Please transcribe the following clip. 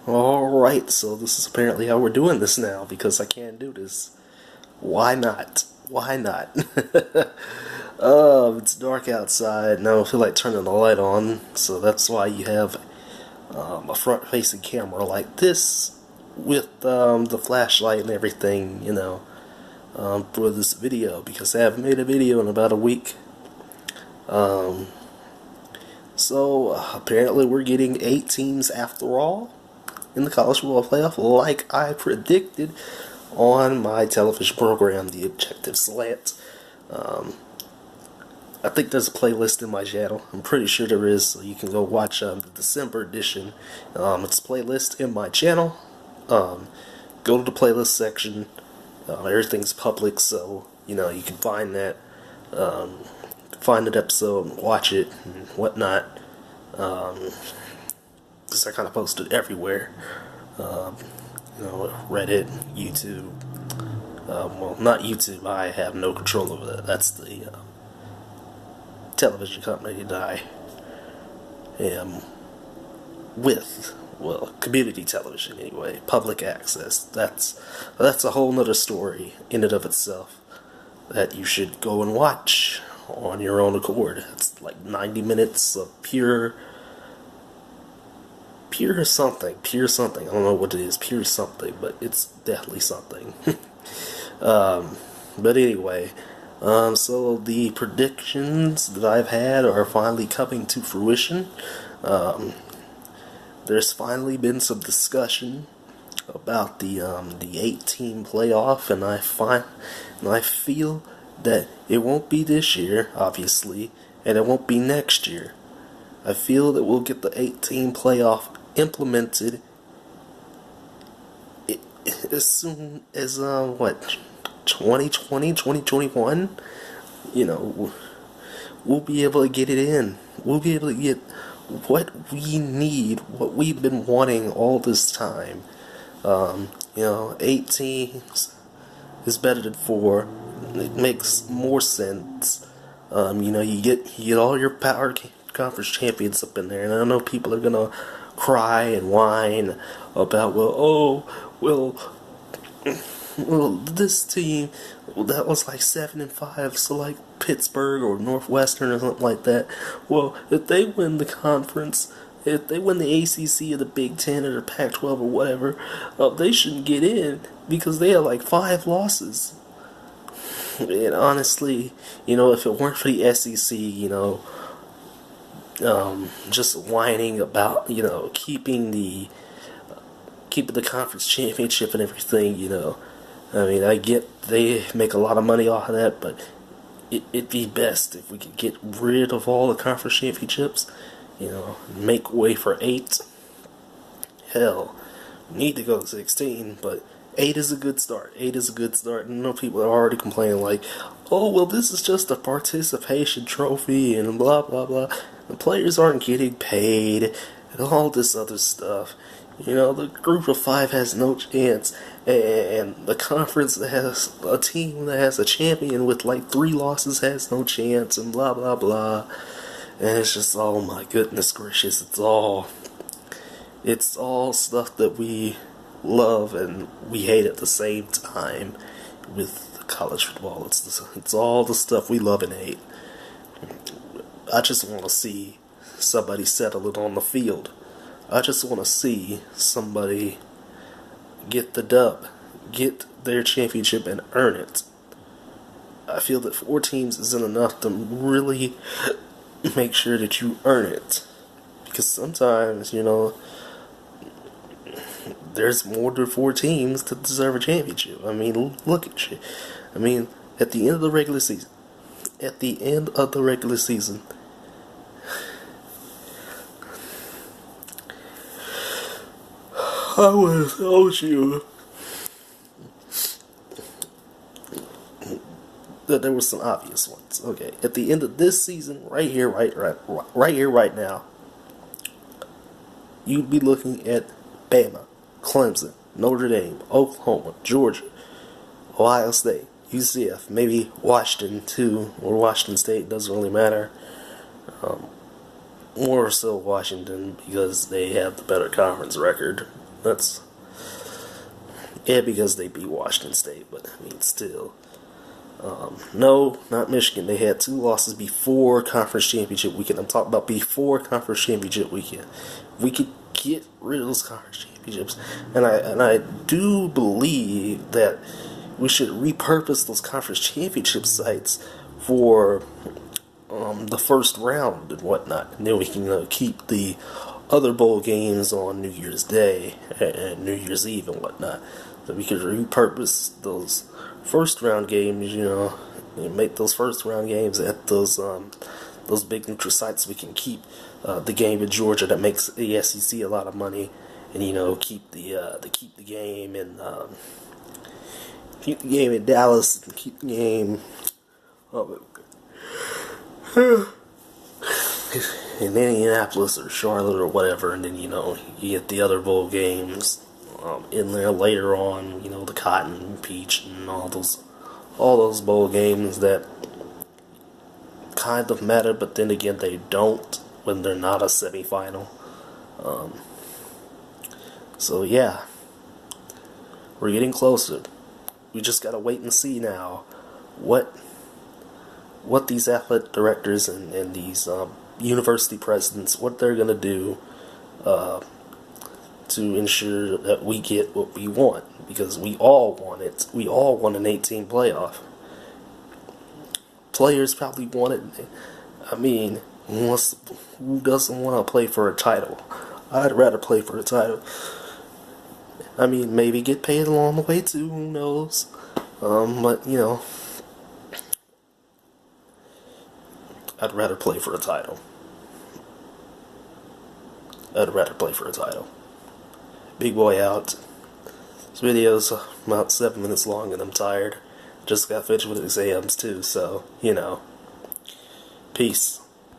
Alright, so this is apparently how we're doing this now because I can't do this. Why not? Why not? It's dark outside and I don't feel like turning the light on, so that's why you have a front facing camera like this with the flashlight and everything, for this video because I haven't made a video in about a week. So apparently we're getting 8 teams after all in the college football playoff, like I predicted on my television program, The Objective Slant. I think there's a playlist in my channel. I'm pretty sure there is, so you can go watch the December edition. It's a playlist in my channel. Go to the playlist section. Everything's public, so you can find that. Find that episode and watch it and whatnot. Because I kind of post it everywhere. Reddit, YouTube. Well, not YouTube. I have no control over that. That's the television company that I am with. Well, community television anyway. Public access. That's a whole nother story in and of itself that you should go and watch on your own accord. It's like 90 minutes of pure something. I don't know what it is. Pure something, but it's definitely something. But anyway, so the predictions that I've had are finally coming to fruition. There's finally been some discussion about the 8-team playoff, and I feel that it won't be this year, obviously, and it won't be next year. I feel that we'll get the 8-team playoff implemented as soon as 2020, 2021. We'll be able to get it in. We'll be able to get what we need, what we've been wanting all this time. 8 teams is better than 4. It makes more sense. You get all your power conference champions up in there, and I know people are gonna cry and whine about, this team that was like 7-5, so like Pittsburgh or Northwestern or something like that. Well, if they win the conference, if they win the ACC or the Big Ten or the Pac-12 or whatever, they shouldn't get in because they have like 5 losses. And honestly, if it weren't for the SEC, just whining about, keeping the conference championship and everything, I get they make a lot of money off of that, but it'd be best if we could get rid of all the conference championships, make way for 8. Hell, we need to go to 16, but 8 is a good start. 8 is a good start. And I know people are already complaining like, oh, well, this is just a participation trophy and blah, blah, blah. The players aren't getting paid and all this other stuff. The group of 5 has no chance. And the conference that has a team that has a champion with like 3 losses has no chance and blah, blah, blah. And it's just, oh my goodness gracious, it's all stuff that we love and we hate at the same time with college football. It's all the stuff we love and hate. I just want to see somebody settle it on the field. I just want to see somebody get the dub, get their championship and earn it. I feel that 4 teams isn't enough to really make sure that you earn it. Because sometimes, there's more than 4 teams to deserve a championship. Look at you. At the end of the regular season, I would have told you that there were some obvious ones. Okay, at the end of this season, right here, right now, you'd be looking at Bama, Clemson, Notre Dame, Oklahoma, Georgia, Ohio State, UCF, maybe Washington too, or Washington State, doesn't really matter. More so Washington because they have the better conference record. That's yeah, because they beat Washington State, but I mean, still. No, not Michigan. They had 2 losses before conference championship weekend. I'm talking about before conference championship weekend. We could get rid of those conference championships, and I do believe that we should repurpose those conference championship sites for the first round and whatnot, and then we can keep the other bowl games on New Year's Day and New Year's Eve and whatnot. So we could repurpose those first round games, and make those first round games at those big neutral sites. We can keep the game in Georgia that makes the SEC a lot of money, and keep the game in Dallas, and keep the game in Indianapolis or Charlotte or whatever, and then you get the other bowl games in there later on. The Cotton, Peach, and all those bowl games that kind of matter, but then again they don't when they're not a semifinal. So yeah, we're getting closer. We just gotta wait and see now what these athletic directors and these university presidents, what they're gonna do to ensure that we get what we want, because we all want it. We all want an 18 playoff. Players probably want it. I mean, who doesn't want to play for a title? I'd rather play for a title. I mean, maybe get paid along the way too, who knows? But I'd rather play for a title. Big boy out. This video's about 7 minutes long and I'm tired. Just got finished with exams too, so, peace.